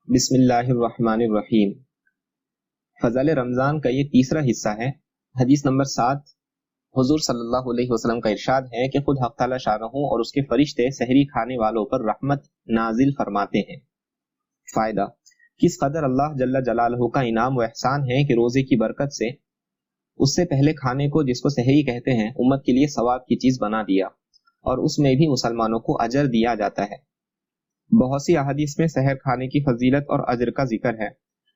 بسم اللہ الرحمن الرحیم۔ فضائل رمضان کا یہ تیسرا حصہ ہے۔ حدیث نمبر 7، حضور صلی اللہ علیہ وسلم کا ارشاد ہے کہ خود حق تعالی شانہ اور اس کے فرشتے سحری کھانے والوں پر رحمت نازل فرماتے ہیں۔ فائدہ: کس قدر اللہ جل جلالہ کا انعام و احسان ہے کہ روزے کی برکت سے اس سے پہلے کھانے کو، جس کو سحری کہتے ہیں، امت کے لیے ثواب کی چیز بنا دیا، اور اس میں بھی مسلمانوں کو اجر دیا جاتا ہے۔ بہت سی احادیث میں سحر کھانے کی فضیلت اور اجر کا ذکر ہے۔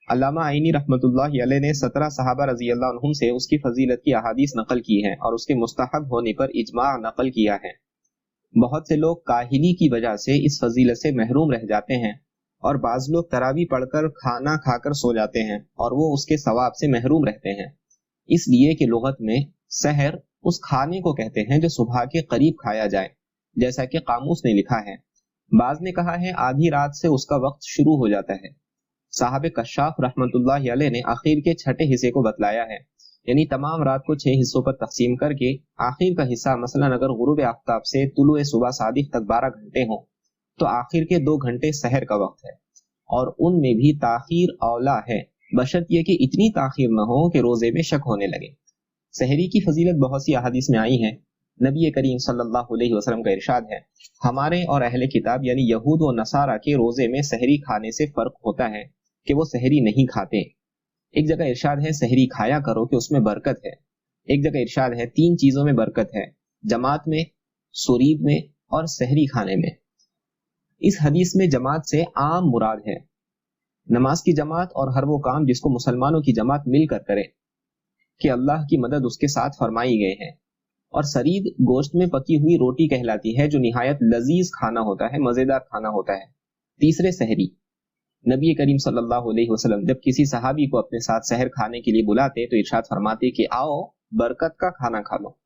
علامہ عینی رحمۃ اللہ علیہ نے 17 صحابہ رضی اللہ عنہم سے اس کی فضیلت کی احادیث نقل کی ہیں اور اس کے مستحب ہونے پر اجماع نقل کیا ہے۔ بہت سے لوگ کاہلی کی وجہ سے اس فضیلت سے محروم رہ جاتے ہیں، اور بعض لوگ تراویح پڑھ کر کھانا کھا کر سو جاتے ہیں اور وہ اس کے ثواب سے محروم رہتے ہیں، اس لیے کہ لغت میں سحر اس کھانے کو کہتے ہیں جو صبح کے قریب کھایا جائے، جیسا کہ قاموس نے لکھا ہے۔ بعض نے کہا ہے آدھی رات سے اس کا وقت شروع ہو جاتا ہے۔ صاحب کشاف رحمت اللہ علیہ نے آخر کے چھٹے حصے کو بتلایا ہے، یعنی تمام رات کو 6 حصوں پر تقسیم کر کے آخر کا حصہ، مثلا اگر غروب آفتاب سے طلوع صبح صادق تک 12 گھنٹے ہوں تو آخر کے 2 گھنٹے سحر کا وقت ہے، اور ان میں بھی تاخیر اولا ہے، بشرط یہ کہ اتنی تاخیر نہ ہو کہ روزے میں شک ہونے لگے۔ سحری کی فضیلت بہت سی احادیث میں آئی ہیں۔ نبی کریم صلی اللہ علیہ وسلم کا ارشاد ہے، ہمارے اور اہل کتاب یعنی یہود و نصارہ کے روزے میں سحری کھانے سے فرق ہوتا ہے کہ وہ سحری نہیں کھاتے۔ ایک جگہ ارشاد ہے سحری کھایا کرو کہ اس میں برکت ہے۔ ایک جگہ ارشاد ہے 3 چیزوں میں برکت ہے، جماعت میں، سرید میں اور سحری کھانے میں۔ اس حدیث میں جماعت سے عام مراد ہے، نماز کی جماعت اور ہر وہ کام جس کو مسلمانوں کی جماعت مل کر کرے کہ اللہ کی مدد اس کے ساتھ فرمائی گئے ہیں۔ اور سرید گوشت میں پکی ہوئی روٹی کہلاتی ہے جو نہایت لذیذ کھانا ہوتا ہے، مزیدار کھانا ہوتا ہے۔ تیسرے سحری، نبی کریم صلی اللہ علیہ وسلم جب کسی صحابی کو اپنے ساتھ سحر کھانے کے لیے بلاتے تو ارشاد فرماتے کہ آؤ برکت کا کھانا کھا لو۔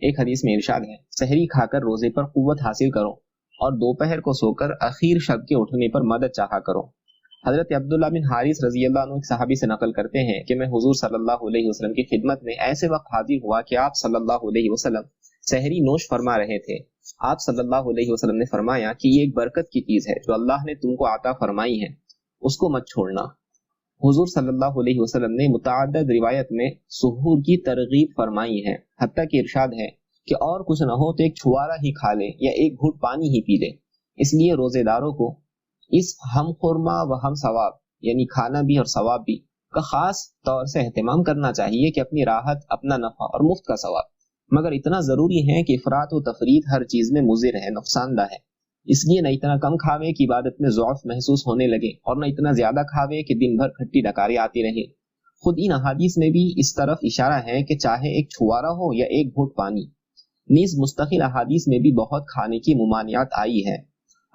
ایک حدیث میں ارشاد ہے سحری کھا کر روزے پر قوت حاصل کرو اور دوپہر کو سو کر اخیر شب کے اٹھنے پر مدد چاہا کرو۔ حضرت عبداللہ بن حارث رضی اللہ عنہ صحابی سے نقل کرتے ہیں کہ میں حضور صلی اللہ علیہ وسلم کی خدمت میں ایسے وقت حاضر ہوا کہ آپ صلی اللہ علیہ وسلم سحری نوش فرما رہے تھے۔ آپ صلی اللہ علیہ وسلم نے فرمایا کہ یہ ایک برکت کی چیز ہے جو اللہ نے تم کو عطا فرمائی ہے، اس کو مت چھوڑنا۔ حضور صلی اللہ علیہ وسلم نے متعدد روایت میں سحور کی ترغیب فرمائی ہے، حتیٰ کہ ارشاد ہے کہ اور کچھ نہ ہو تو ایک چھوارا ہی کھا لے یا ایک گھونٹ پانی ہی پی لے۔ اس لیے روزے داروں کو اس ہم خورما و ہم ثواب، یعنی کھانا بھی اور ثواب بھی کا خاص طور سے اہتمام کرنا چاہیے کہ اپنی راحت، اپنا نفع اور مفت کا ثواب، مگر اتنا ضروری ہے کہ افراط و تفریط ہر چیز میں مضر ہے، نقصان دہ ہے۔ اس لیے نہ اتنا کم کھاوے کہ عبادت میں ضعف محسوس ہونے لگے، اور نہ اتنا زیادہ کھاوے کہ دن بھر کھٹی ڈکاری آتی رہے۔ خود ان احادیث میں بھی اس طرف اشارہ ہے کہ چاہے ایک چھوارا ہو یا ایک گھونٹ پانی۔ نیز مستقل احادیث میں بھی بہت کھانے کی ممانعت آئی ہے۔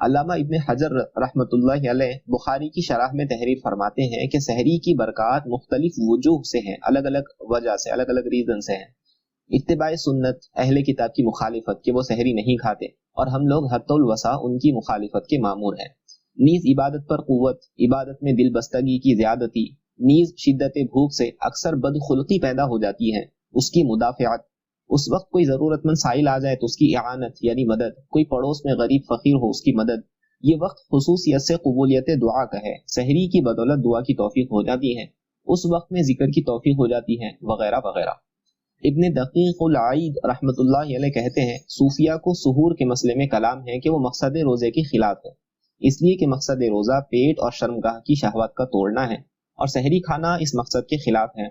علامہ ابن حجر رحمۃ اللہ علیہ بخاری کی شرح میں تحریر فرماتے ہیں کہ سحری کی برکات مختلف وجوہ سے ہیں، الگ الگ وجہ سے، الگ الگ ریزن سے ہیں۔ اتباع سنت، اہل کتاب کی مخالفت کہ وہ سحری نہیں کھاتے، اور ہم لوگ حد الوسع ان کی مخالفت کے مامور ہیں۔ نیز عبادت پر قوت، عبادت میں دل بستگی کی زیادتی، نیز شدت بھوک سے اکثر بدخلقی پیدا ہو جاتی ہے، اس کی مدافعت، اس وقت کوئی ضرورت مند سائل آ جائے تو اس کی اعانت یعنی مدد، کوئی پڑوس میں غریب فقیر ہو اس کی مدد، یہ وقت خصوصیت سے قبولیت دعا کا ہے، سحری کی بدولت دعا کی توفیق ہو جاتی ہے، اس وقت میں ذکر کی توفیق ہو جاتی ہے، وغیرہ وغیرہ۔ ابن دقیق العید رحمۃ اللہ علیہ کہتے ہیں صوفیہ کو سحور کے مسئلے میں کلام ہے کہ وہ مقصد روزے کے خلاف ہے، اس لیے کہ مقصد روزہ پیٹ اور شرمگاہ کی شہوات کا توڑنا ہے، اور سحری کھانا اس مقصد کے خلاف ہے۔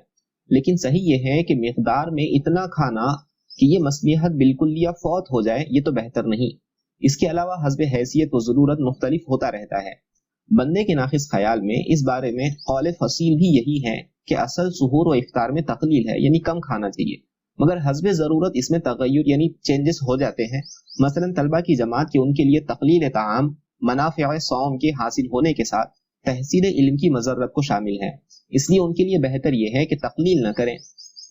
لیکن صحیح یہ ہے کہ مقدار میں اتنا کھانا کہ یہ مصلحت بالکل یا فوت ہو جائے، یہ تو بہتر نہیں۔ اس کے علاوہ حسب حیثیت و ضرورت مختلف ہوتا رہتا ہے۔ بندے کے ناقص خیال میں اس بارے میں قول فصیل بھی یہی ہے کہ اصل سحور و افطار میں تقلیل ہے، یعنی کم کھانا چاہیے، مگر حسب ضرورت اس میں تغیر یعنی چینجز ہو جاتے ہیں۔ مثلا طلبہ کی جماعت کے ان کے لیے تقلیل طعام منافع صوم کے حاصل ہونے کے ساتھ تحصیل علم کی مضرت کو شامل ہے، اس لیے ان کے لیے بہتر یہ ہے کہ تقلیل نہ کریں۔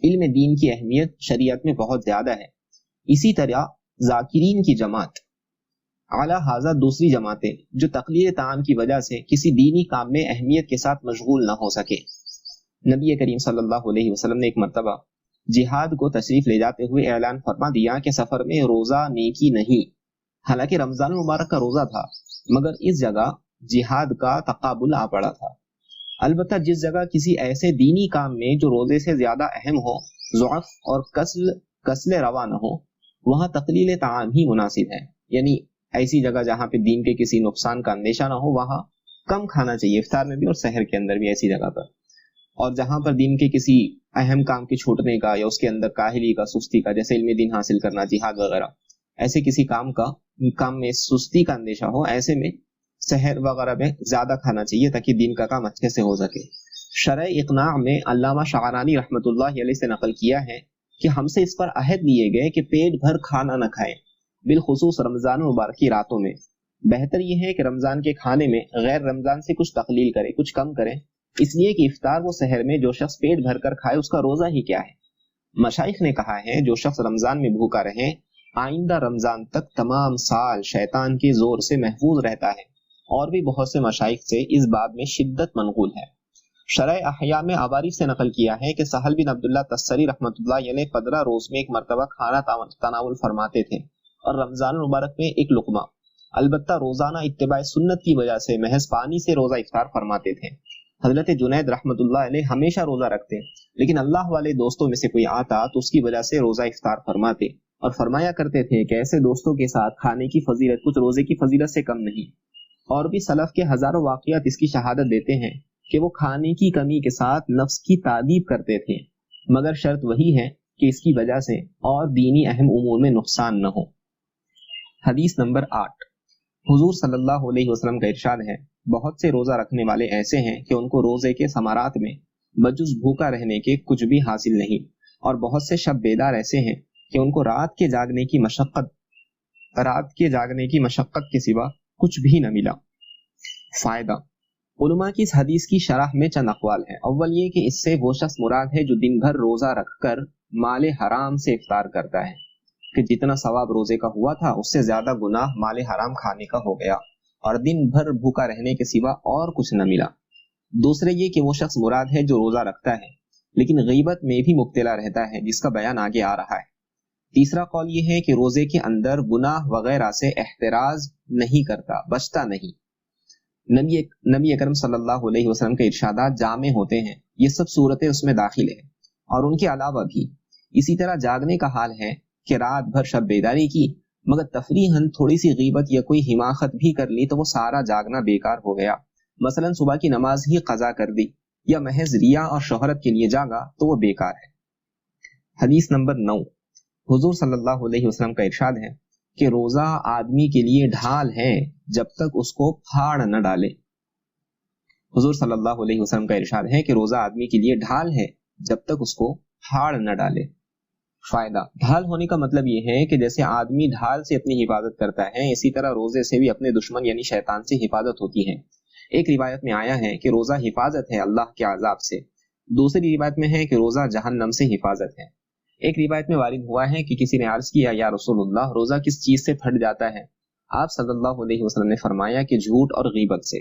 علم دین کی اہمیت شریعت میں بہت زیادہ ہے۔ اسی طرح ذاکرین کی جماعت اعلیٰ حاضر دوسری جماعتیں جو تقلیل طعام کی وجہ سے کسی دینی کام میں اہمیت کے ساتھ مشغول نہ ہو سکے۔ نبی کریم صلی اللہ علیہ وسلم نے ایک مرتبہ جہاد کو تشریف لے جاتے ہوئے اعلان فرما دیا کہ سفر میں روزہ نیکی نہیں۔ حالانکہ رمضان المبارک کا روزہ تھا، مگر اس جگہ جہاد کا تقابل آ پڑا تھا۔ البتہ جس جگہ کسی ایسے دینی کام میں جو روزے سے زیادہ اہم ہو، ضعف اور کسل روا نہ ہو، وہاں تقلیل طعام ہی مناسب ہے۔ یعنی ایسی جگہ جہاں پہ دین کے کسی نقصان کا اندیشہ نہ ہو، وہاں کم کھانا چاہیے، افطار میں بھی اور سحر کے اندر بھی ایسی جگہ پر۔ اور جہاں پر دین کے کسی اہم کام کے چھوٹنے کا یا اس کے اندر کاہلی کا، سستی کا، جیسے علم دین حاصل کرنا، جہاد وغیرہ، ایسے کسی کام میں سستی کا اندیشہ ہو، ایسے میں سحر وغیرہ میں زیادہ کھانا چاہیے تاکہ دین کا کام اچھے سے ہو سکے۔ شرح اقناع میں علامہ شعرانی رحمۃ اللہ علیہ سے نقل کیا ہے کہ ہم سے اس پر عہد لیے گئے کہ پیٹ بھر کھانا نہ کھائیں، بالخصوص رمضان مبارک کی راتوں میں۔ بہتر یہ ہے کہ رمضان کے کھانے میں غیر رمضان سے کچھ تقلیل کرے، کچھ کم کرے، اس لیے کہ افطار و سحر میں جو شخص پیٹ بھر کر کھائے اس کا روزہ ہی کیا ہے۔ مشائخ نے کہا ہے جو شخص رمضان میں بھوکا رہے، آئندہ رمضان تک تمام سال شیطان کے زور سے محفوظ رہتا ہے۔ اور بھی بہت سے مشائخ سے اس باب میں شدت منقول ہے۔ شرح احیاء میں عوارف سے نقل کیا ہے کہ سہل بن عبداللہ تستری رحمۃ اللہ علیہ 15 روز میں ایک مرتبہ کھانا تناول فرماتے تھے اور رمضان المبارک میں ایک لقمہ۔ البتہ روزانہ اتباع سنت کی وجہ سے محض پانی سے روزہ افطار فرماتے تھے۔ حضرت جنید رحمۃ اللہ علیہ ہمیشہ روزہ رکھتے، لیکن اللہ والے دوستوں میں سے کوئی آتا تو اس کی وجہ سے روزہ افطار فرماتے اور فرمایا کرتے تھے کہ ایسے دوستوں کے ساتھ کھانے کی فضیلت کچھ روزے کی فضیلت سے کم نہیں۔ اور بھی سلف کے ہزاروں واقعات اس کی شہادت دیتے ہیں کہ وہ کھانے کی کمی کے ساتھ نفس کی تعذیب کرتے تھے، مگر شرط وہی ہے کہ اس کی وجہ سے اور دینی اہم امور میں نقصان نہ ہو۔ حدیث نمبر 8، حضور صلی اللہ علیہ وسلم کا ارشاد ہے، بہت سے روزہ رکھنے والے ایسے ہیں کہ ان کو روزے کے ثمرات میں بجز بھوکا رہنے کے کچھ بھی حاصل نہیں، اور بہت سے شب بیدار ایسے ہیں کہ ان کو رات کے جاگنے کی مشقت کے سوا کچھ بھی نہ ملا۔ فائدہ، علماء کی اس حدیث کی شرح میں چند اقوال ہیں۔ اول یہ کہ اس سے وہ شخص مراد ہے جو دن بھر روزہ رکھ کر مال حرام سے افطار کرتا ہے، کہ جتنا ثواب روزے کا ہوا تھا اس سے زیادہ گناہ مال حرام کھانے کا ہو گیا، اور دن بھر بھوکا رہنے کے سوا اور کچھ نہ ملا۔ دوسرے یہ کہ وہ شخص مراد ہے جو روزہ رکھتا ہے لیکن غیبت میں بھی مبتلا رہتا ہے، جس کا بیان آگے آ رہا ہے۔ تیسرا قول یہ ہے کہ روزے کے اندر گناہ وغیرہ سے احتراز نہیں کرتا، بچتا نہیں۔ نبی اکرم صلی اللہ علیہ وسلم کے ارشادات جامع ہوتے ہیں، یہ سب صورتیں اس میں داخل ہیں، اور ان کے علاوہ بھی اسی طرح جاگنے کا حال ہے کہ رات بھر شب بیداری کی مگر تفریحاً تھوڑی سی غیبت یا کوئی حماقت بھی کر لی تو وہ سارا جاگنا بیکار ہو گیا۔ مثلا صبح کی نماز ہی قضا کر دی یا محض ریا اور شہرت کے لیے جاگا تو وہ بیکار ہے۔ حدیث نمبر 9، حضور صلی اللہ علیہ وسلم کا ارشاد ہے کہ روزہ آدمی کے لیے ڈھال ہے جب تک اس کو پھاڑ نہ ڈالے۔ حضور صلی اللہ علیہ وسلم کا ارشاد ہے کہ روزہ آدمی کے لیے ڈھال ہے جب تک اس کو پھاڑ نہ ڈالے۔ فائدہ، ڈھال ہونے کا مطلب یہ ہے کہ جیسے آدمی ڈھال سے اپنی حفاظت کرتا ہے، اسی طرح روزے سے بھی اپنے دشمن یعنی شیطان سے حفاظت ہوتی ہے۔ ایک روایت میں آیا ہے کہ روزہ حفاظت ہے اللہ کے عذاب سے، دوسری روایت میں ہے کہ روزہ جہنم سے حفاظت ہے۔ ایک روایت میں وارد ہوا ہے کہ کسی نے عرض کیا، یا رسول اللہ، روزہ کس چیز سے پھٹ جاتا ہے؟ آپ صلی اللہ علیہ وسلم نے فرمایا کہ جھوٹ اور غیبت سے۔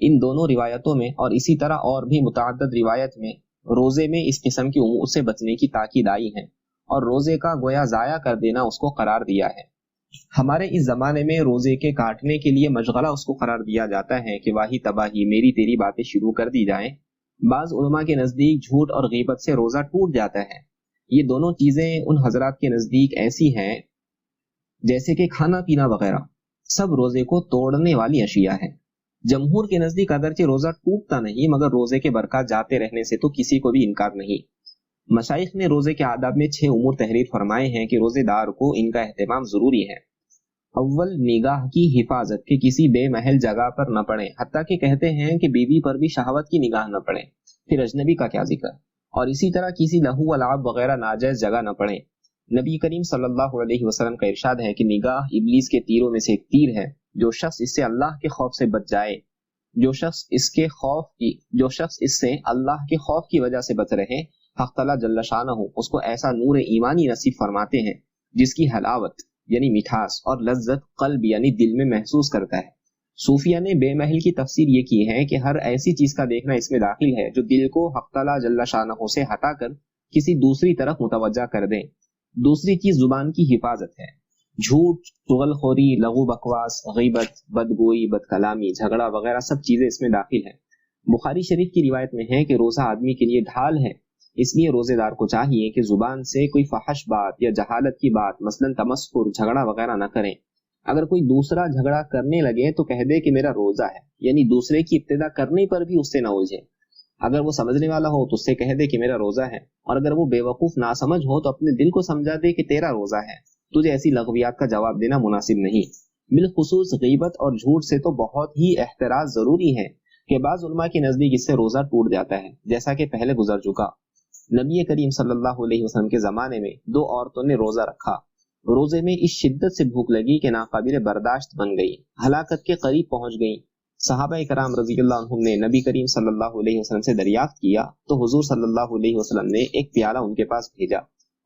ان دونوں روایتوں میں اور اسی طرح اور بھی متعدد روایت میں روزے میں اس قسم کی امور سے بچنے کی تاکید آئی ہے، اور روزے کا گویا ضائع کر دینا اس کو قرار دیا ہے۔ ہمارے اس زمانے میں روزے کے کاٹنے کے لیے مشغلہ اس کو قرار دیا جاتا ہے کہ واہی تباہی، میری تیری باتیں شروع کر دی جائیں۔ بعض علماء کے نزدیک جھوٹ اور غیبت سے روزہ ٹوٹ جاتا ہے۔ یہ دونوں چیزیں ان حضرات کے نزدیک ایسی ہیں جیسے کہ کھانا پینا وغیرہ، سب روزے کو توڑنے والی اشیاء ہیں۔ جمہور کے نزدیک اگرچہ روزہ ٹوٹتا نہیں مگر روزے کے برکات جاتے رہنے سے تو کسی کو بھی انکار نہیں۔ مشائخ نے روزے کے آداب میں 6 امور تحریر فرمائے ہیں کہ روزے دار کو ان کا اہتمام ضروری ہے۔ اول، نگاہ کی حفاظت، کہ کسی بے محل جگہ پر نہ پڑے، حتیٰ کہ کہتے ہیں کہ بیوی پر بھی شہوت کی نگاہ نہ پڑے، پھر اجنبی کا کیا ذکر۔ اور اسی طرح کسی لہو و لعب وغیرہ ناجائز جگہ نہ پڑے۔ نبی کریم صلی اللہ علیہ وسلم کا ارشاد ہے کہ نگاہ ابلیس کے تیروں میں سے ایک تیر ہے، جو شخص اس سے اللہ کے خوف سے بچ جائے، جو شخص اس سے اللہ کے خوف کی وجہ سے بچ رہے، حق تعالیٰ جل شانہ اس کو ایسا نور ایمانی نصیب فرماتے ہیں جس کی حلاوت یعنی مٹھاس اور لذت قلب یعنی دل میں محسوس کرتا ہے۔ صوفیہ نے بے محل کی تفسیر یہ کی ہے کہ ہر ایسی چیز کا دیکھنا اس میں داخل ہے جو دل کو حق تعالیٰ جل شانہ سے ہٹا کر کسی دوسری طرف متوجہ کر دے۔ دوسری چیز زبان کی حفاظت ہے، جھوٹ، چغل خوری، لغو بکواس، غیبت، بدگوئی، بد کلامی، جھگڑا وغیرہ سب چیزیں اس میں داخل ہیں۔ بخاری شریف کی روایت میں ہے کہ روزہ آدمی کے لیے ڈھال ہے، اس لیے روزے دار کو چاہیے کہ زبان سے کوئی فحش بات یا جہالت کی بات مثلا تمسخر، جھگڑا وغیرہ نہ کریں۔ اگر کوئی دوسرا جھگڑا کرنے لگے تو کہہ دے کہ میرا روزہ ہے، یعنی دوسرے کی ابتدا کرنے پر بھی اس سے نہ الجھے۔ اگر وہ سمجھنے والا ہو تو اس سے کہہ دے کہ میرا روزہ ہے، اور اگر وہ بے وقوف ناسمجھ ہو تو اپنے دل کو سمجھا دے کہ تیرا روزہ ہے، تجھے ایسی لغویات کا جواب دینا مناسب نہیں۔ بالخصوص غیبت اور جھوٹ سے تو بہت ہی احتراز ضروری ہے کہ بعض علماء کے نزدیک اس سے روزہ ٹوٹ جاتا ہے، جیسا کہ پہلے گزر چکا۔ نبی کریم صلی اللہ علیہ وسلم کے زمانے میں 2 عورتوں نے روزہ رکھا۔ روزے میں اس شدت سے بھوک لگی کہ ناقابل برداشت بن گئی، ہلاکت کے قریب پہنچ گئی۔ صحابہ کرام رضی اللہ عنہم نے نبی کریم صلی اللہ علیہ وسلم سے دریافت کیا تو حضور صلی اللہ علیہ وسلم نے ایک پیالہ ان کے پاس بھیجا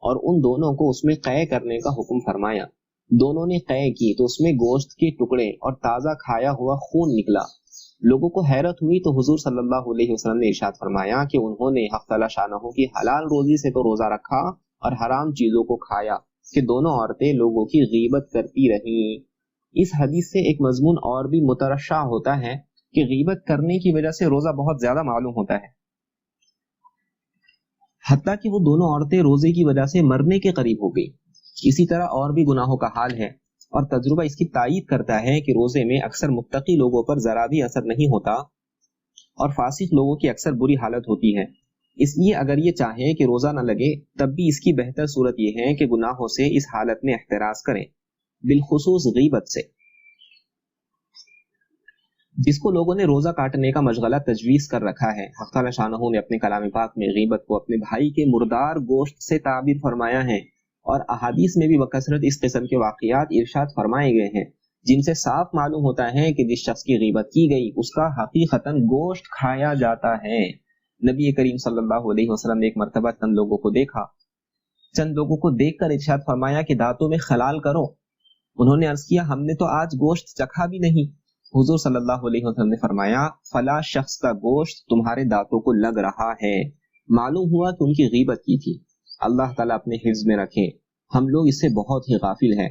اور ان دونوں کو اس میں قے کرنے کا حکم فرمایا۔ دونوں نے قے کی تو اس میں گوشت کے ٹکڑے اور تازہ کھایا ہوا خون نکلا۔ لوگوں کو حیرت ہوئی تو حضور صلی اللہ علیہ وسلم نے ارشاد فرمایا کہ انہوں نے حق تعالی شانہ کی حلال روزی سے تو روزہ رکھا اور حرام چیزوں کو کھایا، کہ دونوں عورتیں لوگوں کی غیبت کرتی رہیں۔ اس حدیث سے ایک مضمون اور بھی مترشح ہوتا ہے کہ غیبت کرنے کی وجہ سے روزہ بہت زیادہ معلوم ہوتا ہے، حتیٰ کہ وہ دونوں عورتیں روزے کی وجہ سے مرنے کے قریب ہو گئی۔ اسی طرح اور بھی گناہوں کا حال ہے، اور تجربہ اس کی تائید کرتا ہے کہ روزے میں اکثر متقی لوگوں پر ذرا بھی اثر نہیں ہوتا اور فاسق لوگوں کی اکثر بری حالت ہوتی ہے۔ اس لیے اگر یہ چاہیں کہ روزہ نہ لگے تب بھی اس کی بہتر صورت یہ ہے کہ گناہوں سے اس حالت میں احتراز کریں، بالخصوص غیبت سے۔ جس کو لوگوں نے روزہ کاٹنے کا مشغلہ تجویز کر رکھا ہے، حق تعالی شانہ نے اپنے کلام پاک میں غیبت کو اپنے بھائی کے مردار گوشت سے تعبیر فرمایا ہے، اور احادیث میں بھی بکثرت اس قسم کے واقعات ارشاد فرمائے گئے ہیں جن سے صاف معلوم ہوتا ہے کہ جس شخص کی غیبت کی گئی اس کا حقیقتاً گوشت کھایا جاتا ہے۔ نبی کریم صلی اللہ علیہ وسلم نے ایک مرتبہ چند لوگوں کو دیکھ کر ارشاد فرمایا کہ دانتوں میں خلال کرو۔ انہوں نے عرض کیا ہم نے تو آج گوشت چکھا بھی نہیں۔ حضور صلی اللہ علیہ وسلم نے فرمایا فلاں شخص کا گوشت تمہارے دانتوں کو لگ رہا ہے۔ معلوم ہوا کہ ان کی غیبت کی تھی۔ اللہ تعالیٰ اپنے حفظ میں رکھے، ہم لوگ اس سے بہت ہی غافل ہیں۔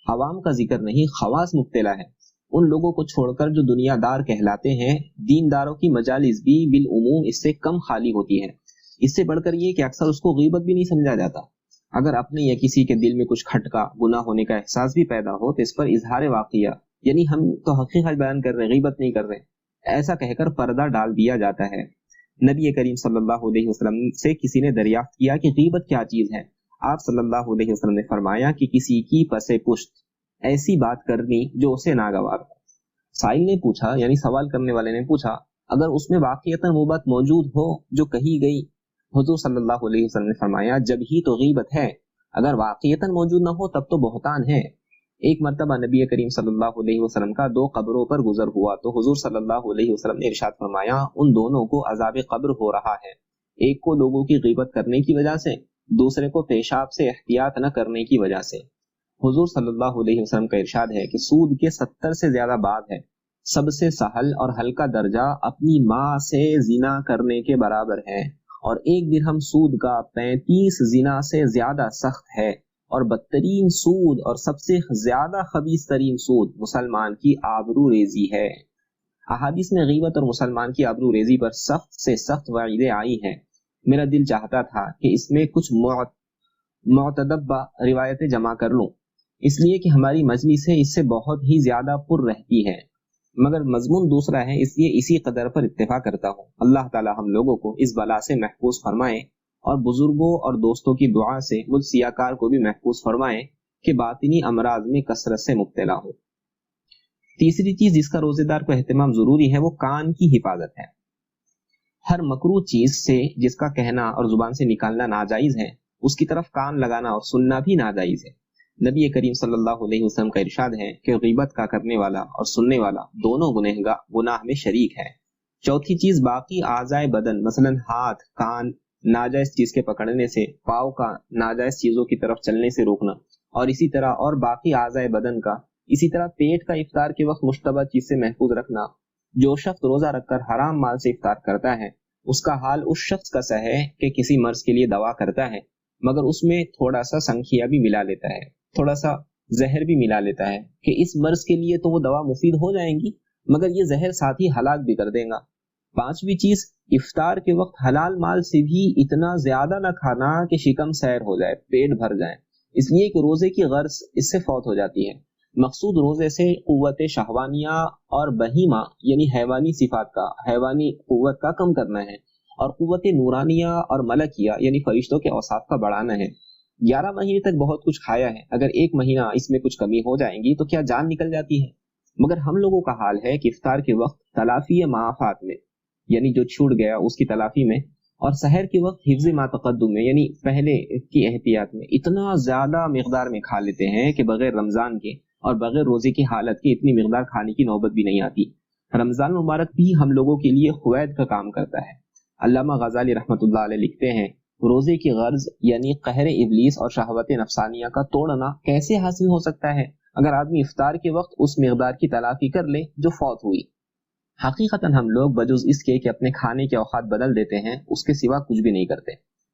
عوام کا ذکر نہیں، خواص مبتلا ہے۔ ان لوگوں کو چھوڑ کر جو دنیا دار کہلاتے ہیں، دینداروں کی مجالس بھی بالعموم اس سے کم خالی ہوتی ہے۔ اس سے بڑھ کر یہ کہ اکثر اس کو غیبت بھی نہیں سمجھا جاتا۔ اگر اپنے یا کسی کے دل میں کچھ کھٹکا، گناہ ہونے کا احساس بھی پیدا ہو تو اس پر اظہار واقعہ، یعنی ہم تو حقیقت بیان کر رہے ہیں، غیبت نہیں کر رہے، ایسا کہہ کر پردہ ڈال دیا جاتا ہے۔ نبی کریم صلی اللہ علیہ وسلم سے کسی نے دریافت کیا کہ غیبت کیا چیز ہے۔ آپ صلی اللہ علیہ وسلم نے فرمایا کہ کسی کی پس پشت ایسی بات کرنی جو اسے ناگوار ہو۔ سائل نے پوچھا، یعنی سوال کرنے والے نے پوچھا، اگر اس میں واقعتاً وہ بات موجود ہو جو کہی گئی؟ حضور صلی اللہ علیہ وسلم نے فرمایا جب ہی تو غیبت ہے، اگر واقعتاً موجود نہ ہو تب تو بہتان ہے۔ ایک مرتبہ نبی کریم صلی اللہ علیہ وسلم کا 2 قبروں پر گزر ہوا تو حضور صلی اللہ علیہ وسلم نے ارشاد فرمایا ان دونوں کو عذاب قبر ہو رہا ہے، ایک کو لوگوں کی غیبت کرنے کی وجہ سے، دوسرے کو پیشاب سے احتیاط نہ کرنے کی وجہ سے۔ حضور صلی اللہ علیہ وسلم کا ارشاد ہے کہ سود کے 70 سے زیادہ باب ہے، سب سے سہل اور ہلکا درجہ اپنی ماں سے زنا کرنے کے برابر ہے، اور 1 درہم سود کا 35 زنا سے زیادہ سخت ہے، اور بدترین سود اور سب سے زیادہ خبیث ترین سود مسلمان کی آبرو ریزی ہے۔ احادیث میں غیبت اور مسلمان کی آبرو ریزی پر سخت سے سخت وعیدیں آئی ہیں۔ میرا دل چاہتا تھا کہ اس میں کچھ معتدبہ روایتیں جمع کر لوں، اس لیے کہ ہماری مجلس ہے اس سے بہت ہی زیادہ پر رہتی ہے، مگر مضمون دوسرا ہے، اس لیے اسی قدر پر اکتفا کرتا ہوں۔ اللہ تعالی ہم لوگوں کو اس بلا سے محفوظ فرمائے، اور بزرگوں اور دوستوں کی دعا سے مجھ سیاکار کو بھی محفوظ فرمائے کہ باطنی امراض میں کثرت سے مبتلا ہو۔ تیسری چیز جس کا روزے دار کو اہتمام ضروری ہے وہ کان کی حفاظت ہے۔ ہر مکروہ چیز سے جس کا کہنا اور زبان سے نکالنا ناجائز ہے، اس کی طرف کان لگانا اور سننا بھی ناجائز ہے۔ نبی کریم صلی اللہ علیہ وسلم کا ارشاد ہے کہ غیبت کا کرنے والا اور سننے والا دونوں گناہ میں شریک ہے۔ چوتھی چیز باقی اعضائے بدن، مثلا ہاتھ، کان، ناجائز چیز کے پکڑنے سے، پاؤں کا ناجائز چیزوں کی طرف چلنے سے روکنا، اور اسی طرح اور باقی اعضائے بدن کا، اسی طرح پیٹ کا افطار کے وقت مشتبہ چیز سے محفوظ رکھنا۔ جو شخص روزہ رکھ کر حرام مال سے افطار کرتا ہے اس کا حال اس شخص کا سا ہے کہ کسی مرض کے لیے دوا کرتا ہے مگر اس میں تھوڑا سا سنکھیا بھی ملا لیتا ہے، تھوڑا سا زہر بھی ملا لیتا ہے کہ اس مرض کے لیے تو وہ دوا مفید ہو جائیں گی مگر یہ زہر ساتھ ہی ہلاک بھی کر دے گا۔ پانچویں چیز، افطار کے وقت حلال مال سے بھی اتنا زیادہ نہ کھانا کہ شکم سیر ہو جائے، پیٹ بھر جائے، اس لیے کہ روزے کی غرض اس سے فوت ہو جاتی ہے۔ مقصود روزے سے قوت شہوانیہ اور بہیمہ یعنی حیوانی صفات کا، حیوانی قوت کا کم کرنا ہے، اور قوت نورانیہ اور ملکیہ یعنی فرشتوں کے اوصاف کا بڑھانا ہے۔ 11 مہینے تک بہت کچھ کھایا ہے، اگر ایک مہینہ اس میں کچھ کمی ہو جائیں گی تو کیا جان نکل جاتی ہے؟ مگر ہم لوگوں کا حال ہے کہ افطار کے وقت تلافی معافات میں یعنی جو چھوٹ گیا اس کی تلافی میں، اور سحر کے وقت حفظ ما تقدم میں یعنی پہلے کی احتیاط میں اتنا زیادہ مقدار میں کھا لیتے ہیں کہ بغیر رمضان کے اور بغیر روزے کی حالت کے اتنی مقدار کھانے کی نوبت بھی نہیں آتی۔ رمضان مبارک بھی ہم لوگوں کے لیے خوید کا کام کرتا ہے۔ علامہ غزالی رحمۃ اللہ علیہ لکھتے ہیں، روزے کی غرض یعنی قہر ابلیس اور شہوت نفسانیہ کا توڑنا کیسے حاصل ہو سکتا ہے اگر آدمی افطار کے وقت اس مقدار کی تلافی کر لے جو فوت ہوئی۔ حقیقتاً ہم لوگ بجز اس کے کہ اپنے کھانے کے اوقات بدل دیتے ہیں اس کے سوا کچھ بھی نہیں کرتے،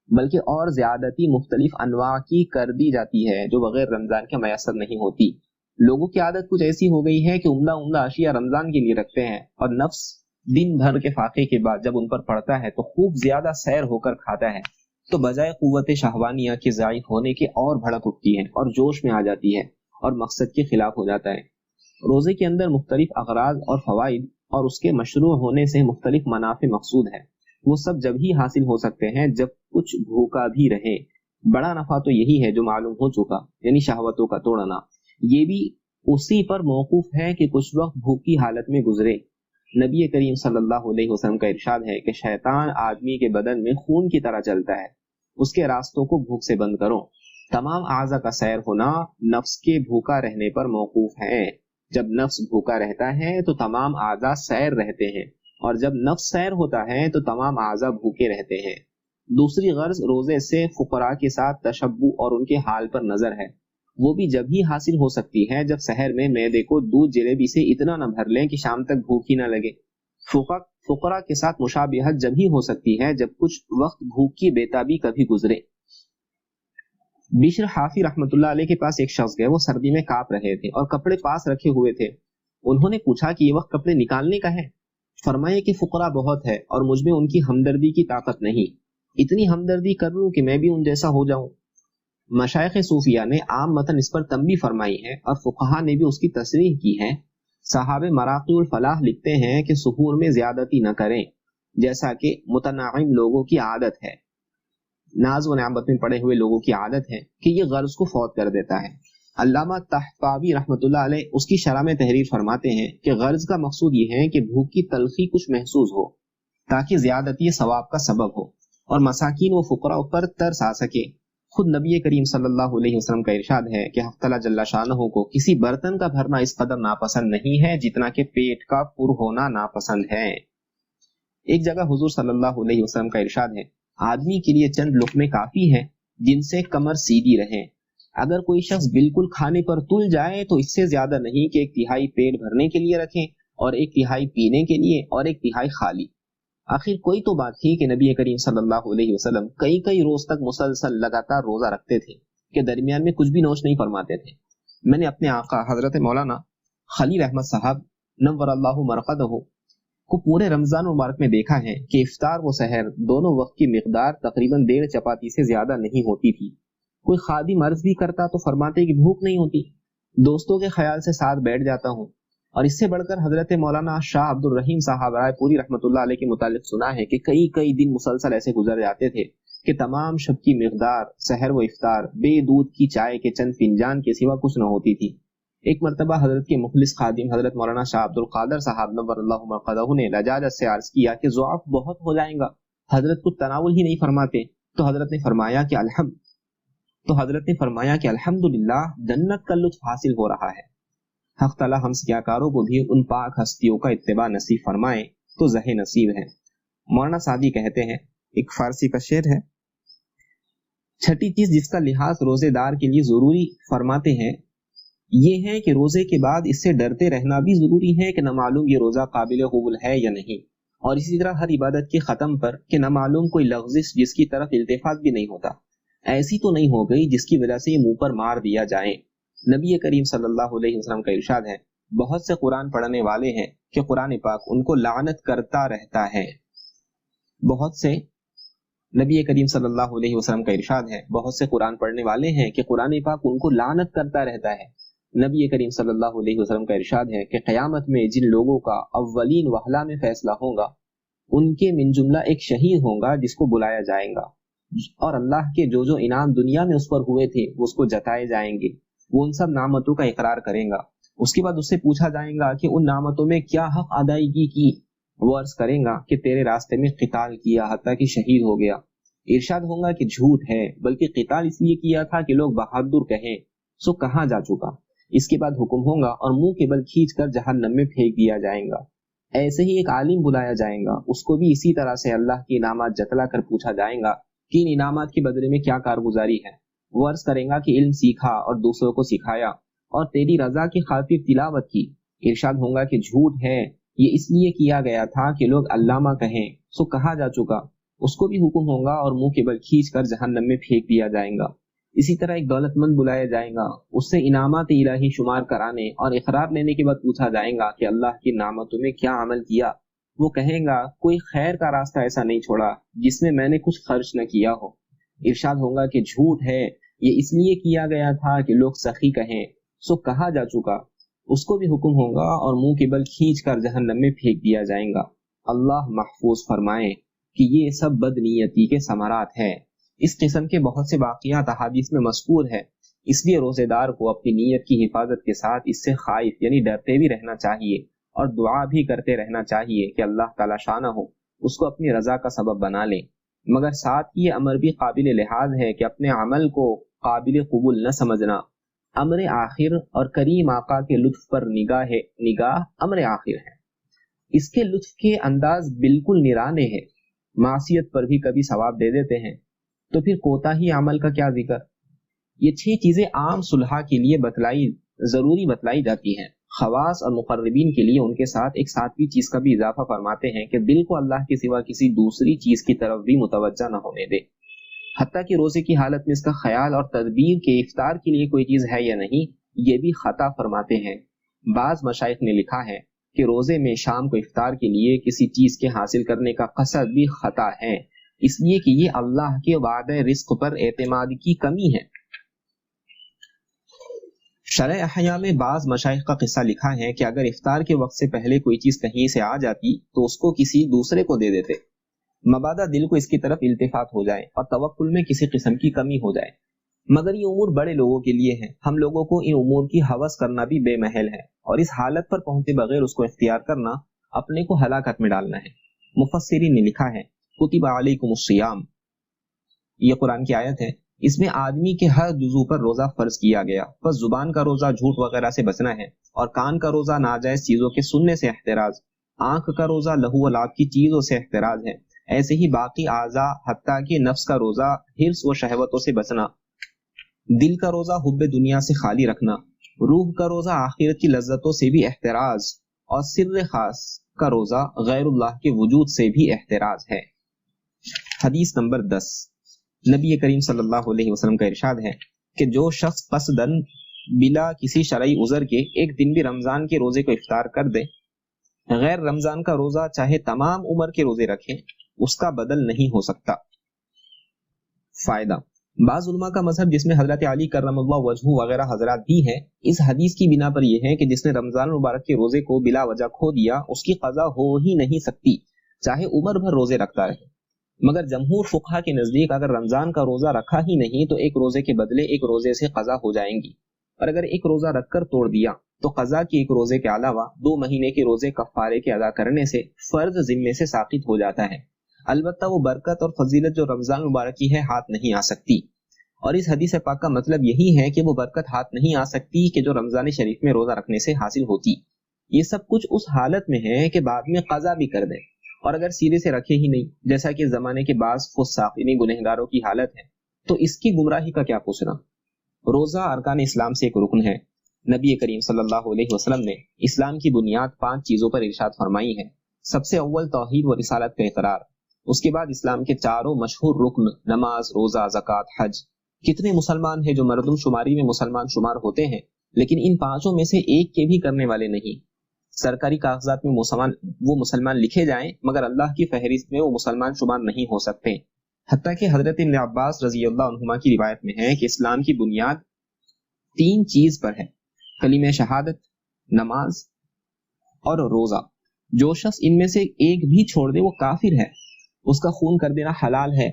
بلکہ اور زیادتی مختلف انواع کی کر دی جاتی ہے جو بغیر رمضان کے میسر نہیں ہوتی۔ لوگوں کی عادت کچھ ایسی ہو گئی ہے کہ عمدہ اشیاء رمضان کے لیے رکھتے ہیں اور نفس دن بھر کے فاقے کے بعد جب ان پر پڑتا ہے تو خوب زیادہ سیر ہو کر کھاتا ہے، تو بجائے قوت شہوانیہ کے ضعیف ہونے کے اور بھڑک اٹھتی ہے اور جوش میں آ جاتی ہے اور مقصد کے خلاف ہو جاتا ہے۔ روزے کے اندر مختلف اغراض اور فوائد اور اس کے مشروع ہونے سے مختلف منافع مقصود ہے، وہ سب جب ہی حاصل ہو سکتے ہیں جب کچھ بھوکا بھی رہے۔ بڑا نفع تو یہی ہے جو معلوم ہو چکا یعنی شہوتوں کا توڑنا، یہ بھی اسی پر موقوف ہے کہ کچھ وقت بھوکی حالت میں گزرے۔ نبی کریم صلی اللہ علیہ وسلم کا ارشاد ہے کہ شیطان آدمی کے بدن میں خون کی طرح چلتا ہے، اس کے راستوں کو بھوک سے بند کرو۔ تمام اعضاء کا سیر ہونا نفس کے بھوکا رہنے پر موقوف ہے۔ جب نفس بھوکا رہتا ہے تو تمام اعضاء سیر رہتے ہیں، اور جب نفس سیر ہوتا ہے تو تمام اعضاء بھوکے رہتے ہیں۔ دوسری غرض روزے سے فقراء کے ساتھ تشبع اور ان کے حال پر نظر ہے، وہ بھی جب ہی حاصل ہو سکتی ہے جب سحر میں معدے کو دودھ جلیبی سے اتنا نہ بھر لیں کہ شام تک بھوک ہی نہ لگے۔ فقراء کے ساتھ مشابہت جب ہی ہو سکتی ہے جب کچھ وقت بھوک کی بےتابی کبھی گزرے۔ بشر حافی رحمۃ اللہ علیہ کے پاس ایک شخص گئے، وہ سردی میں کاپ رہے تھے اور کپڑے پاس رکھے ہوئے تھے۔ انہوں نے پوچھا کہ یہ وقت کپڑے نکالنے کا ہے؟ فرمایا کہ فقراء بہت ہے اور مجھ میں ان کی ہمدردی کی طاقت نہیں، اتنی ہمدردی کر لوں کہ میں بھی ان جیسا ہو جاؤں۔ مشائخ صوفیہ نے عام متن اس پر تنبیہ فرمائی ہے اور فقہا نے بھی اس کی تصریح کی ہے۔ صحابہ مراقی الفلاح لکھتے ہیں کہ سحور میں زیادتی نہ کریں، جیسا کہ متنعم لوگوں کی عادت ہے، ناز و نعمت میں پڑے ہوئے لوگوں کی عادت ہے کہ یہ غرض کو فوت کر دیتا ہے۔ علامہ طحطاوی رحمۃ اللہ علیہ اس کی شرح میں تحریر فرماتے ہیں کہ غرض کا مقصود یہ ہے کہ بھوک کی تلخی کچھ محسوس ہو تاکہ زیادتی ثواب کا سبب ہو اور مساکین و فقراء پر ترس آ سکے۔ خود نبی کریم صلی اللہ علیہ وسلم کا ارشاد ہے کہ حق تعالی جل شانہ کو کسی برتن کا بھرنا اس قدر ناپسند نہیں ہے جتنا کہ پیٹ کا پر ہونا ناپسند ہے۔ ایک جگہ حضور صلی اللہ علیہ وسلم کا ارشاد ہے، آدمی کے لیے چند لقمے کافی ہے جن سے کمر سیدھی رہے۔ اگر کوئی شخص بالکل کھانے پر تل جائے تو اس سے زیادہ نہیں کہ 1/3 پیٹ بھرنے کے لیے رکھیں اور 1/3 پینے کے لیے اور 1/3 خالی۔ آخر کوئی تو بات تھی کہ نبی کریم صلی اللہ علیہ وسلم کئی روز تک مسلسل لگاتار روزہ رکھتے تھے کہ درمیان میں کچھ بھی نوش نہیں فرماتے تھے۔ میں نے اپنے آقا حضرت مولانا خلیل احمد صاحب نور اللہ مرقدہ کو پورے رمضان مبارک میں دیکھا ہے کہ افطار و سحر دونوں وقت کی مقدار تقریباً 1.5 چپاتی سے زیادہ نہیں ہوتی تھی۔ کوئی خادم عرض بھی کرتا تو فرماتے کہ بھوک نہیں ہوتی، دوستوں کے خیال سے ساتھ بیٹھ جاتا ہوں۔ اور اس سے بڑھ کر حضرت مولانا شاہ عبد الرحیم صاحب رائے پوری رحمۃ اللہ علیہ کے متعلق سنا ہے کہ کئی دن مسلسل ایسے گزر جاتے تھے کہ تمام شب کی مقدار سحر و افطار بے دودھ کی چائے کے چند فنجان کے سوا کچھ نہ ہوتی تھی۔ ایک مرتبہ حضرت کے مخلص خادم حضرت مولانا شاہ عبد القادر صاحب نور اللہ مرقدہ نے لجاجت سے عرض کیا کہ ضعف بہت ہو جائیں گا، حضرت کو تناول ہی نہیں فرماتے، تو حضرت نے فرمایا کہ الحمدللہ جنت کا لطف حاصل ہو رہا ہے۔ حق تعالی ہم سیاکاروں کو بھی ان پاک ہستیوں کا اتباع نصیب فرمائے تو زہ نصیب ہے۔ مولانا سعدی کہتے ہیں، ایک فارسی کا شعر ہے، چھٹی چیز جس کا لحاظ روزے دار کے لیے ضروری فرماتے ہیں یہ ہے کہ روزے کے بعد اس سے ڈرتے رہنا بھی ضروری ہے کہ نہ معلوم یہ روزہ قابل قبول ہے یا نہیں، اور اسی طرح ہر عبادت کے ختم پر کہ نہ معلوم کوئی لغزش جس کی طرف التفات بھی نہیں ہوتا، ایسی تو نہیں ہو گئی جس کی وجہ سے یہ منہ پر مار دیا جائے۔ نبی کریم صلی اللہ علیہ وسلم کا ارشاد ہے بہت سے قرآن پڑھنے والے ہیں کہ قرآن پاک ان کو لعنت کرتا رہتا ہے. بہت سے نبی کریم صلی اللہ علیہ وسلم کا ارشاد ہے بہت سے قرآن پڑھنے والے ہیں کہ قرآن پاک ان کو لعنت کرتا رہتا ہے. نبی کریم صلی اللہ علیہ وسلم کا ارشاد ہے کہ قیامت میں جن لوگوں کا اولین وہلہ میں فیصلہ ہوگا ان کے من جملہ ایک شہید ہوگا جس کو بلایا جائے گا، اور اللہ کے جو جو انعام دنیا میں اس پر ہوئے تھے وہ اس کو جتائے جائیں گے. وہ ان سب نعمتوں کا اقرار کرے گا. اس کے بعد اس سے پوچھا جائے گا کہ ان نعمتوں میں کیا حق ادائیگی کی. وہ عرض کرے گا کہ تیرے راستے میں قتال کیا حتیٰ کہ شہید ہو گیا. ارشاد ہوگا کہ جھوٹ ہے، بلکہ قتال اس لیے کیا تھا کہ لوگ بہادر کہیں، سو کہاں جا چکا. اس کے بعد حکم ہوگا اور منہ کے بل کھینچ کر جہنم میں پھینک دیا جائے گا. ایسے ہی ایک عالم بلایا جائے گا، اس کو بھی اسی طرح سے اللہ کے انعامات جتلا کر پوچھا جائے گا کہ ان انعامات کے بدلے میں کیا کارگزاری ہے. وہ عرض کرے گا کہ علم سیکھا اور دوسروں کو سکھایا اور تیری رضا کی خاطر تلاوت کی. ارشاد ہوگا کہ جھوٹ ہے، یہ اس لیے کیا گیا تھا کہ لوگ علامہ کہیں، سو کہا جا چکا. اس کو بھی حکم ہوگا اور منہ کے بل کھینچ کر جہنم میں پھینک دیا جائے گا. اسی طرح ایک دولت مند بلایا جائے گا، اس سے انعامات الہی شمار کرانے اور اقرار لینے کے بعد پوچھا جائے گا کہ اللہ کی نعمتوں میں کیا عمل کیا. وہ کہے گا کوئی خیر کا راستہ ایسا نہیں چھوڑا جس میں نے کچھ خرچ نہ کیا ہو. ارشاد ہوگا کہ جھوٹ ہے، یہ اس لیے کیا گیا تھا کہ لوگ سخی کہیں، سو کہا جا چکا. اس کو بھی حکم ہوگا اور منہ کے بل کھینچ کر جہنم میں پھینک دیا جائے گا. اللہ محفوظ فرمائے کہ یہ سب بدنیتی کے ثمرات ہیں. اس قسم کے بہت سے واقعات احادیث میں مذکور ہے. اس لیے روزے دار کو اپنی نیت کی حفاظت کے ساتھ اس سے خائف یعنی ڈرتے بھی رہنا چاہیے اور دعا بھی کرتے رہنا چاہیے کہ اللہ تعالیٰ شانہ ہو اس کو اپنی رضا کا سبب بنا لے. مگر ساتھ یہ امر بھی قابل لحاظ ہے کہ اپنے عمل کو قابل قبول نہ سمجھنا. امر آخر اور کریم آقا کے لطف پر نگاہ امر آخر ہے. اس کے لطف کے انداز بالکل نرانے ہیں. معصیت پر بھی کبھی ثواب دے دیتے ہیں، تو پھر کوتاہی عمل کا کیا ذکر. یہ 6 چیزیں عام صلحاء کے لیے ضروری بتلائی جاتی ہیں. خواص اور مقربین کے لیے ان کے ساتھ ایک 7ویں چیز کا بھی اضافہ فرماتے ہیں کہ دل کو اللہ کے سوا کسی دوسری چیز کی طرف بھی متوجہ نہ ہونے دے. حتیٰ کہ روزے کی حالت میں اس کا خیال اور تدبیر کے افطار کے لیے کوئی چیز ہے یا نہیں یہ بھی خطا فرماتے ہیں. بعض مشائخ نے لکھا ہے کہ روزے میں شام کو افطار کے لیے کسی چیز کے حاصل کرنے کا قصد بھی خطا ہے، اس لیے کہ یہ اللہ کے وعدہ رزق پر اعتماد کی کمی ہے. شرح احیاء میں بعض مشائخ کا قصہ لکھا ہے کہ اگر افطار کے وقت سے پہلے کوئی چیز کہیں سے آ جاتی تو اس کو کسی دوسرے کو دے دیتے، مبادا دل کو اس کی طرف التفات ہو جائے اور توکل میں کسی قسم کی کمی ہو جائے. مگر یہ امور بڑے لوگوں کے لیے ہیں، ہم لوگوں کو ان امور کی ہوس کرنا بھی بے محل ہے، اور اس حالت پر پہنچے بغیر اس کو اختیار کرنا اپنے کو ہلاکت میں ڈالنا ہے. مفسرین نے لکھا ہے کتب علیکم الصیام، یہ قرآن کی آیت ہے، اس میں آدمی کے ہر جزو پر روزہ فرض کیا گیا. بس زبان کا روزہ جھوٹ وغیرہ سے بچنا ہے، اور کان کا روزہ ناجائز چیزوں کے سننے سے احتراز، آنکھ کا روزہ لہو و لعب کی چیزوں سے احتراز ہے. ایسے ہی باقی اعضاء حتیٰ کہ نفس کا روزہ حرص و شہوتوں سے بچنا، دل کا روزہ حب دنیا سے خالی رکھنا، روح کا روزہ آخرت کی لذتوں سے بھی احتراز، اور سر خاص کا روزہ غیر اللہ کے وجود سے بھی احتراز ہے. حدیث نمبر 10. نبی کریم صلی اللہ علیہ وسلم کا ارشاد ہے کہ جو شخص قصدن بلا کسی شرعی عذر کے ایک دن بھی رمضان کے روزے کو افطار کر دے، غیر رمضان کا روزہ چاہے تمام عمر کے روزے رکھے، اس کا بدل نہیں ہو سکتا. فائدہ: بعض علماء کا مذہب جس میں حضرت علی کرم اللہ وجہہ وغیرہ حضرات بھی ہیں، اس حدیث کی بنا پر یہ ہے کہ جس نے رمضان مبارک کے روزے کو بلا وجہ کھو دیا اس کی قضا ہو ہی نہیں سکتی، چاہے عمر بھر روزے رکھتا رہے. مگر جمہور فقہا کے نزدیک اگر رمضان کا روزہ رکھا ہی نہیں تو ایک روزے کے بدلے ایک روزے سے قضا ہو جائیں گی، اور اگر ایک روزہ رکھ کر توڑ دیا تو قضا کی ایک روزے کے علاوہ 2 مہینے کے روزے کفارے کے ادا کرنے سے فرض ذمے سے ساقط ہو جاتا ہے. البتہ وہ برکت اور فضیلت جو رمضان مبارک کی ہے ہاتھ نہیں آ سکتی، اور اس حدیث پاک کا مطلب یہی ہے کہ وہ برکت ہاتھ نہیں آ سکتی کہ جو رمضان شریف میں روزہ رکھنے سے حاصل ہوتی. یہ سب کچھ اس حالت میں ہے کہ بعد میں قضا بھی کر دیں، اور اگر سیرے سے رکھے ہی نہیں جیسا کہ زمانے کے بعض فساق یعنی گنہگاروں کی حالت ہے تو اس کی گمراہی کا کیا پوچھنا. روزہ ارکان اسلام سے ایک رکن ہے. نبی کریم صلی اللہ علیہ وسلم نے اسلام کی بنیاد 5 چیزوں پر ارشاد فرمائی ہے. سب سے اول توحید و رسالت کا اقرار، اس کے بعد اسلام کے 4 مشہور رکن نماز، روزہ، زکوٰۃ، حج. کتنے مسلمان ہیں جو مردم شماری میں مسلمان شمار ہوتے ہیں لیکن ان پانچوں میں سے ایک کے بھی کرنے والے نہیں. سرکاری کاغذات میں وہ مسلمان لکھے جائیں مگر اللہ کی فہرست میں وہ مسلمان شمار نہیں ہو سکتے. حتیٰ کہ حضرت ابن عباس رضی اللہ عنہما کی روایت میں ہے کہ اسلام کی بنیاد 3 چیز پر ہے: کلمہ شہادت، نماز اور روزہ. جو شخص ان میں سے ایک بھی چھوڑ دے وہ کافر ہے، اس کا خون کر دینا حلال ہے.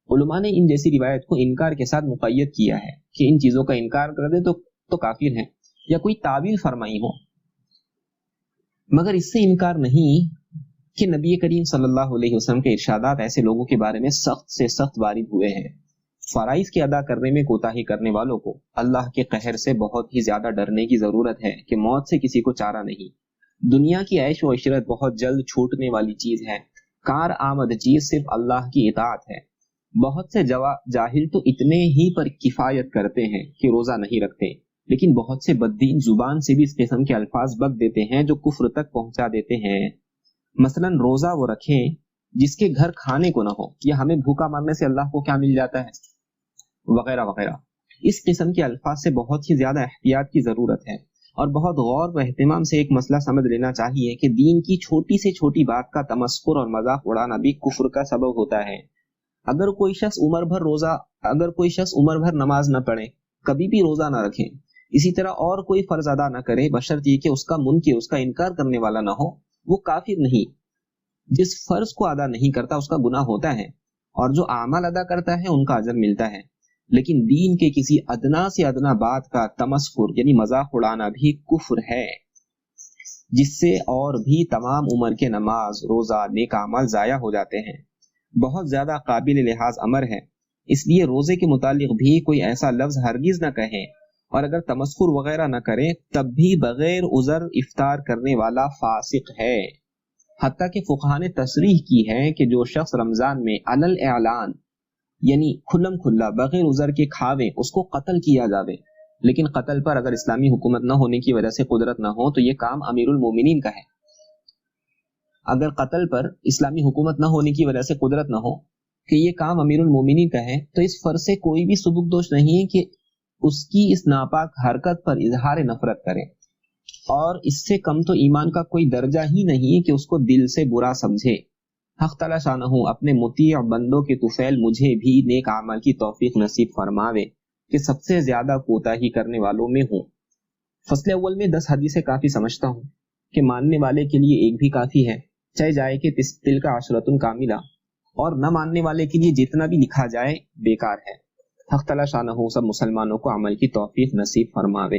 علماء نے ان جیسی روایت کو انکار کے ساتھ مقید کیا ہے کہ ان چیزوں کا انکار کر دے تو کافر ہے، یا کوئی تعویل فرمائی ہو. مگر اس سے انکار نہیں کہ نبی کریم صلی اللہ علیہ وسلم کے ارشادات ایسے لوگوں کے بارے میں سخت سے سخت وارد ہوئے ہیں. فرائض کے ادا کرنے میں کوتاہی کرنے والوں کو اللہ کے قہر سے بہت ہی زیادہ ڈرنے کی ضرورت ہے کہ موت سے کسی کو چارہ نہیں. دنیا کی عیش و عشرت بہت جلد چھوٹنے والی چیز ہے. کار آمد چیز صرف اللہ کی اطاعت ہے. بہت سے جاہل تو اتنے ہی پر کفایت کرتے ہیں کہ روزہ نہیں رکھتے، لیکن بہت سے بددین زبان سے بھی اس قسم کے الفاظ بک دیتے ہیں جو کفر تک پہنچا دیتے ہیں. مثلا روزہ وہ رکھیں جس کے گھر کھانے کو نہ ہو، یا ہمیں بھوکا مرنے سے اللہ کو کیا مل جاتا ہے، وغیرہ وغیرہ. اس قسم کے الفاظ سے بہت ہی زیادہ احتیاط کی ضرورت ہے، اور بہت غور و اہتمام سے ایک مسئلہ سمجھ لینا چاہیے کہ دین کی چھوٹی سے چھوٹی بات کا تمسخر اور مذاق اڑانا بھی کفر کا سبب ہوتا ہے. اگر کوئی شخص عمر بھر نماز نہ پڑھے، کبھی بھی روزہ نہ رکھے، اسی طرح اور کوئی فرض ادا نہ کرے بشرط یہ کہ اس کا منکر، اس کا انکار کرنے والا نہ ہو، وہ کافر نہیں. جس فرض کو ادا نہیں کرتا اس کا گناہ ہوتا ہے، اور جو اعمال ادا کرتا ہے ان کا اجر ملتا ہے. لیکن دین کے کسی ادنا سے ادنا بات کا تمسخر یعنی مذاق اڑانا بھی کفر ہے، جس سے اور بھی تمام عمر کے نماز، روزہ، نیک اعمال ضائع ہو جاتے ہیں. بہت زیادہ قابل لحاظ امر ہے. اس لیے روزے کے متعلق بھی کوئی ایسا لفظ ہرگز نہ کہیں، اور اگر تمسخر وغیرہ نہ کریں تب بھی بغیر عذر افطار کرنے والا فاسق ہے. حتیٰ کہ فقہاء نے تصریح کی ہے کہ جو شخص رمضان میں علل اعلان یعنی کھلم کھلا بغیر عذر کے کھاوے اس کو قتل کیا جاوے. لیکن قتل پر اگر اسلامی حکومت نہ ہونے کی وجہ سے قدرت نہ ہو تو یہ کام امیر المومنین کا ہے. اگر قتل پر اسلامی حکومت نہ ہونے کی وجہ سے قدرت نہ ہو کہ یہ کام امیر المومنین کا ہے تو اس فرض سے کوئی بھی سبک دوش نہیں ہے کہ اس کی اس ناپاک حرکت پر اظہار نفرت کرے، اور اس سے کم تو ایمان کا کوئی درجہ ہی نہیں کہ اس کو دل سے برا سمجھے. حق تعالی شانہ اپنے مطیع بندوں کے طفیل مجھے بھی نیک اعمال کی توفیق نصیب فرماوے کہ سب سے زیادہ کوتاہی کرنے والوں میں ہوں. فصل اول میں 10 حدیثیں کافی سمجھتا ہوں کہ ماننے والے کے لیے ایک بھی کافی ہے، چاہے جائے کہ تل کا عشرۃ کاملہ، اور نہ ماننے والے کے لیے جتنا بھی لکھا جائے بیکار ہے. حق تعالی شانہ سب مسلمانوں کو عمل کی توفیق نصیب فرماوے.